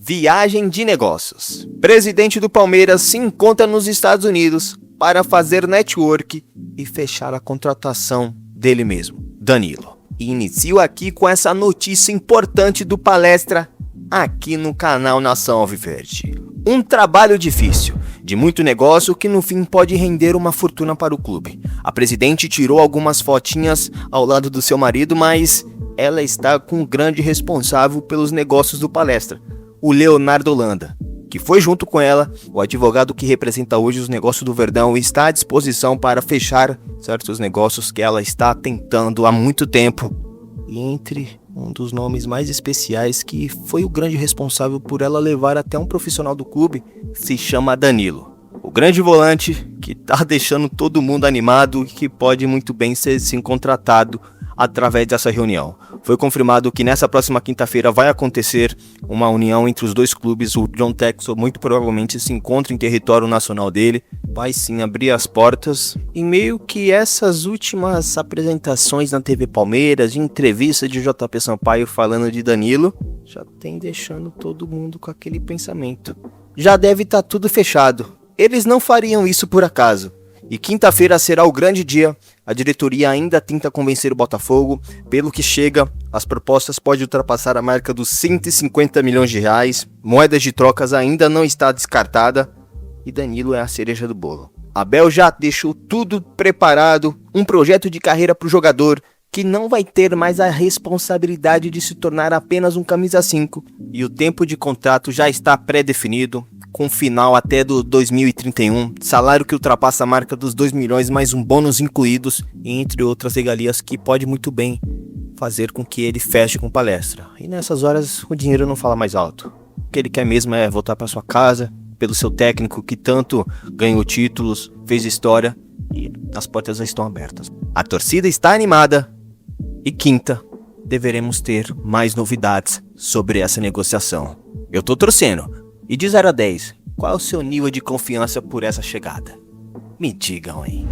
Viagem de negócios. Presidente do Palmeiras se encontra nos Estados Unidos para fazer network e fechar a contratação dele mesmo, Danilo. E inicio aqui com essa notícia importante do Palestra aqui no canal Nação Alviverde. Um trabalho difícil, de muito negócio que no fim pode render uma fortuna para o clube. A presidente tirou algumas fotinhas ao lado do seu marido, mas ela está com o grande responsável pelos negócios do Palestra, o Leonardo Holanda, que foi junto com ela o advogado que representa hoje os negócios do Verdão e está à disposição para fechar certos negócios que ela está tentando há muito tempo. E entre um dos nomes mais especiais que foi o grande responsável por ela levar até um profissional do clube se chama Danilo. O grande volante que tá deixando todo mundo animado e que pode muito bem ser sim contratado através dessa reunião. Foi confirmado que nessa próxima quinta-feira vai acontecer uma união entre os dois clubes. O John Textor muito provavelmente se encontra em território nacional dele. Vai sim abrir as portas. E meio que essas últimas apresentações na TV Palmeiras, de entrevista de JP Sampaio falando de Danilo, já tem deixando todo mundo com aquele pensamento. Já deve estar tudo fechado. Eles não fariam isso por acaso. E quinta-feira será o grande dia. A diretoria ainda tenta convencer o Botafogo. Pelo que chega, as propostas podem ultrapassar a marca dos 150 milhões de reais. Moedas de trocas ainda não está descartada. E Danilo é a cereja do bolo. Abel já deixou tudo preparado. Um projeto de carreira para o jogador que não vai ter mais a responsabilidade de se tornar apenas um camisa 5. E o tempo de contrato já está pré-definido, com final até do 2031, salário que ultrapassa a marca dos 2 milhões mais um bônus incluídos, entre outras regalias que pode muito bem fazer com que ele feche com Palestra. E nessas horas o dinheiro não fala mais alto. O que ele quer mesmo é voltar para sua casa, pelo seu técnico que tanto ganhou títulos, fez história e as portas já estão abertas. A torcida está animada e quinta deveremos ter mais novidades sobre essa negociação. Eu tô torcendo. E de 0 a 10, qual é o seu nível de confiança por essa chegada? Me digam aí.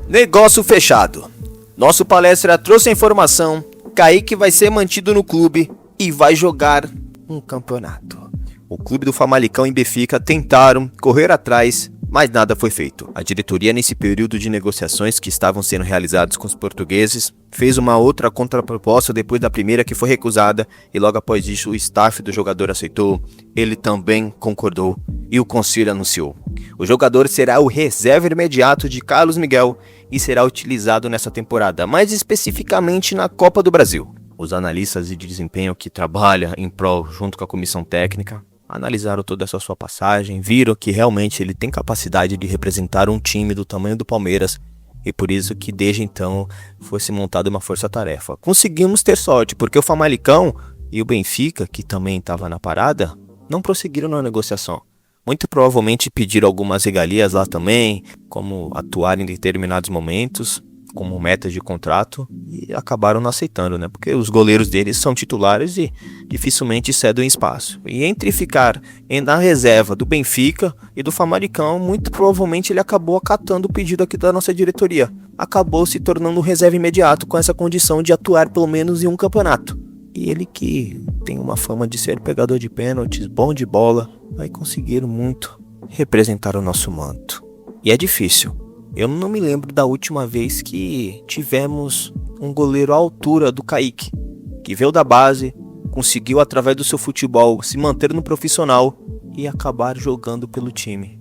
Negócio fechado. Nosso Palestra trouxe a informação. Kaique vai ser mantido no clube e vai jogar um campeonato. O clube do Famalicão e Benfica tentaram correr atrás, mas nada foi feito. A diretoria, nesse período de negociações que estavam sendo realizadas com os portugueses, fez uma outra contraproposta depois da primeira que foi recusada e logo após isso o staff do jogador aceitou, ele também concordou e o conselho anunciou. O jogador será o reserva imediato de Carlos Miguel e será utilizado nessa temporada, mais especificamente na Copa do Brasil. Os analistas de desempenho que trabalham em prol junto com a comissão técnica analisaram toda essa sua passagem, viram que realmente ele tem capacidade de representar um time do tamanho do Palmeiras e por isso que desde então fosse montada uma força-tarefa. Conseguimos ter sorte, porque o Famalicão e o Benfica, que também estava na parada, não prosseguiram na negociação. Muito provavelmente pediram algumas regalias lá também, como atuar em determinados momentos, como meta de contrato, e acabaram não aceitando, né? Porque os goleiros deles são titulares e dificilmente cedem espaço. E entre ficar na reserva do Benfica e do Famalicão, muito provavelmente ele acabou acatando o pedido aqui da nossa diretoria. Acabou se tornando um reserva imediato com essa condição de atuar pelo menos em um campeonato. E ele que tem uma fama de ser pegador de pênaltis, bom de bola, vai conseguir muito representar o nosso manto. E é difícil. Eu não me lembro da última vez que tivemos um goleiro à altura do Kaique, que veio da base, conseguiu através do seu futebol se manter no profissional e acabar jogando pelo time.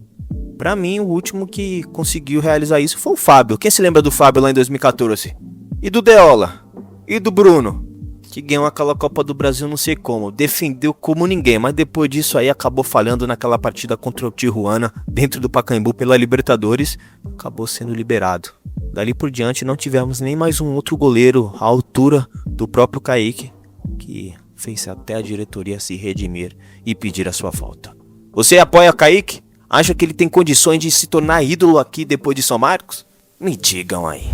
Pra mim, o último que conseguiu realizar isso foi o Fábio. Quem se lembra do Fábio lá em 2014? E do Deola? E do Bruno? Que ganhou aquela Copa do Brasil não sei como, defendeu como ninguém, mas depois disso aí acabou falhando naquela partida contra o Tijuana, dentro do Pacaembu pela Libertadores, acabou sendo liberado. Dali por diante não tivemos nem mais um outro goleiro à altura do próprio Kaique, que fez até a diretoria se redimir e pedir a sua volta. Você apoia Kaique? Acha que ele tem condições de se tornar ídolo aqui depois de São Marcos? Me digam aí.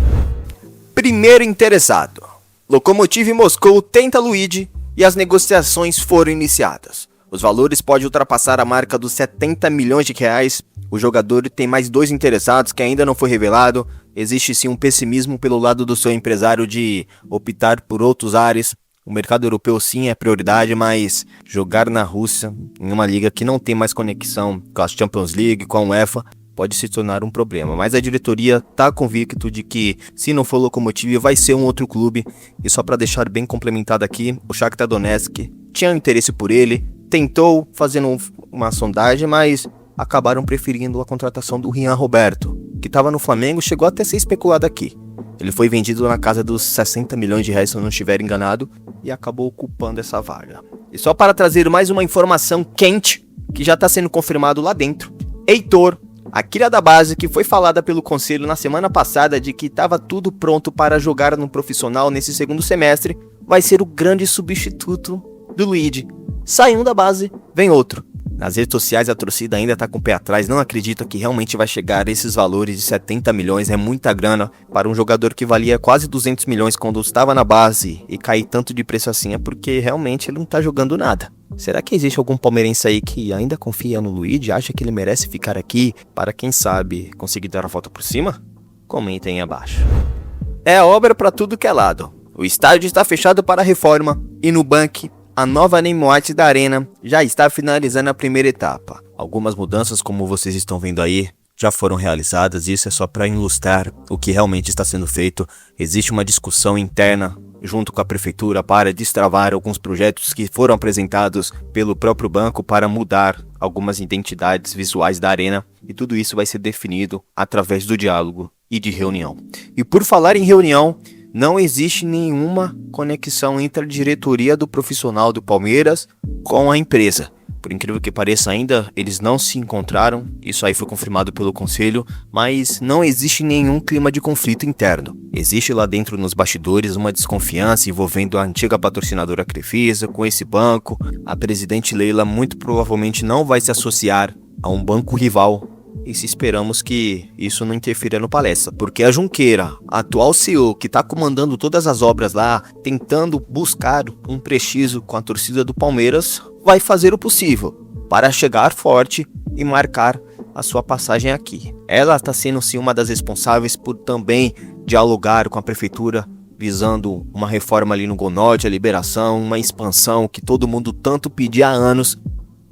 Primeiro interessado. Lokomotiv Moscou tenta Luigi e as negociações foram iniciadas. Os valores podem ultrapassar a marca dos 70 milhões de reais. O jogador tem mais 2 interessados que ainda não foi revelado. Existe sim um pessimismo pelo lado do seu empresário de optar por outros ares. O mercado europeu sim é prioridade, mas jogar na Rússia, em uma liga que não tem mais conexão com a Champions League, com a UEFA, pode se tornar um problema. Mas a diretoria tá convicto de que, se não for o Lokomotiv, vai ser um outro clube. E só para deixar bem complementado aqui, o Shakhtar Donetsk tinha interesse por ele, tentou fazendo uma sondagem, mas acabaram preferindo a contratação do Rian Roberto, que estava no Flamengo, chegou até a ser especulado aqui. Ele foi vendido na casa dos 60 milhões de reais, se eu não estiver enganado, e acabou ocupando essa vaga. E só para trazer mais uma informação quente, que já está sendo confirmado lá dentro, Heitor, a cria da base que foi falada pelo conselho na semana passada de que estava tudo pronto para jogar no profissional nesse segundo semestre, vai ser o grande substituto do Luigi. Sai um da base, vem outro. Nas redes sociais a torcida ainda tá com o pé atrás, não acredita que realmente vai chegar a esses valores de 70 milhões, é muita grana para um jogador que valia quase 200 milhões quando estava na base e cair tanto de preço assim é porque realmente ele não tá jogando nada. Será que existe algum palmeirense aí que ainda confia no Luigi, acha que ele merece ficar aqui para quem sabe conseguir dar a volta por cima? Comentem aí abaixo. É obra para tudo que é lado. O estádio está fechado para reforma e no Nubank, a nova name white da Arena já está finalizando a primeira etapa. Algumas mudanças, como vocês estão vendo aí, já foram realizadas. Isso é só para ilustrar o que realmente está sendo feito. Existe uma discussão interna junto com a prefeitura para destravar alguns projetos que foram apresentados pelo próprio banco para mudar algumas identidades visuais da Arena. E tudo isso vai ser definido através do diálogo e de reunião. E por falar em reunião, não existe nenhuma conexão entre a diretoria do profissional do Palmeiras com a empresa. Por incrível que pareça ainda, eles não se encontraram, isso aí foi confirmado pelo conselho, mas não existe nenhum clima de conflito interno. Existe lá dentro nos bastidores uma desconfiança envolvendo a antiga patrocinadora Crefisa com esse banco. A presidente Leila muito provavelmente não vai se associar a um banco rival. E se esperamos que isso não interfira no Palestra, porque a Junqueira, a atual CEO que está comandando todas as obras lá, tentando buscar um prestígio com a torcida do Palmeiras, vai fazer o possível para chegar forte e marcar a sua passagem aqui. Ela está sendo sim uma das responsáveis por também dialogar com a prefeitura, visando uma reforma ali no Gol Norte, a liberação, uma expansão que todo mundo tanto pedia há anos.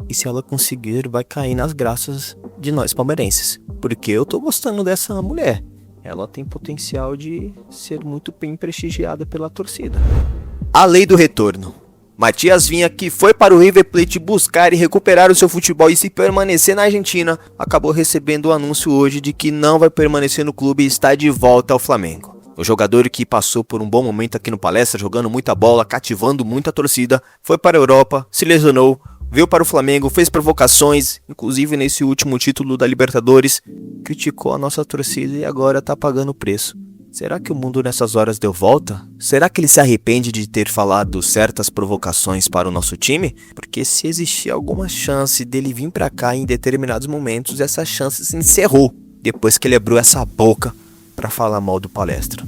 E se ela conseguir, vai cair nas graças de nós palmeirenses. Porque eu tô gostando dessa mulher. Ela tem potencial de ser muito bem prestigiada pela torcida. A lei do retorno. Matias Vinha, que foi para o River Plate buscar e recuperar o seu futebol e se permanecer na Argentina, acabou recebendo o anúncio hoje de que não vai permanecer no clube e está de volta ao Flamengo. O jogador que passou por um bom momento aqui no Palestra, jogando muita bola, cativando muita torcida, foi para a Europa, se lesionou, veio para o Flamengo, fez provocações, inclusive nesse último título da Libertadores, criticou a nossa torcida e agora tá pagando o preço. Será que o mundo nessas horas deu volta? Será que ele se arrepende de ter falado certas provocações para o nosso time? Porque se existia alguma chance dele vir pra cá em determinados momentos, essa chance se encerrou depois que ele abriu essa boca para falar mal do Palestra.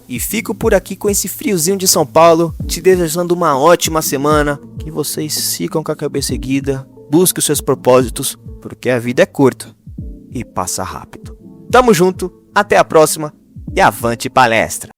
E fico por aqui com esse friozinho de São Paulo, te desejando uma ótima semana, que vocês sigam com a cabeça erguida, busquem os seus propósitos, porque a vida é curta e passa rápido. Tamo junto, até a próxima e avante Palestra!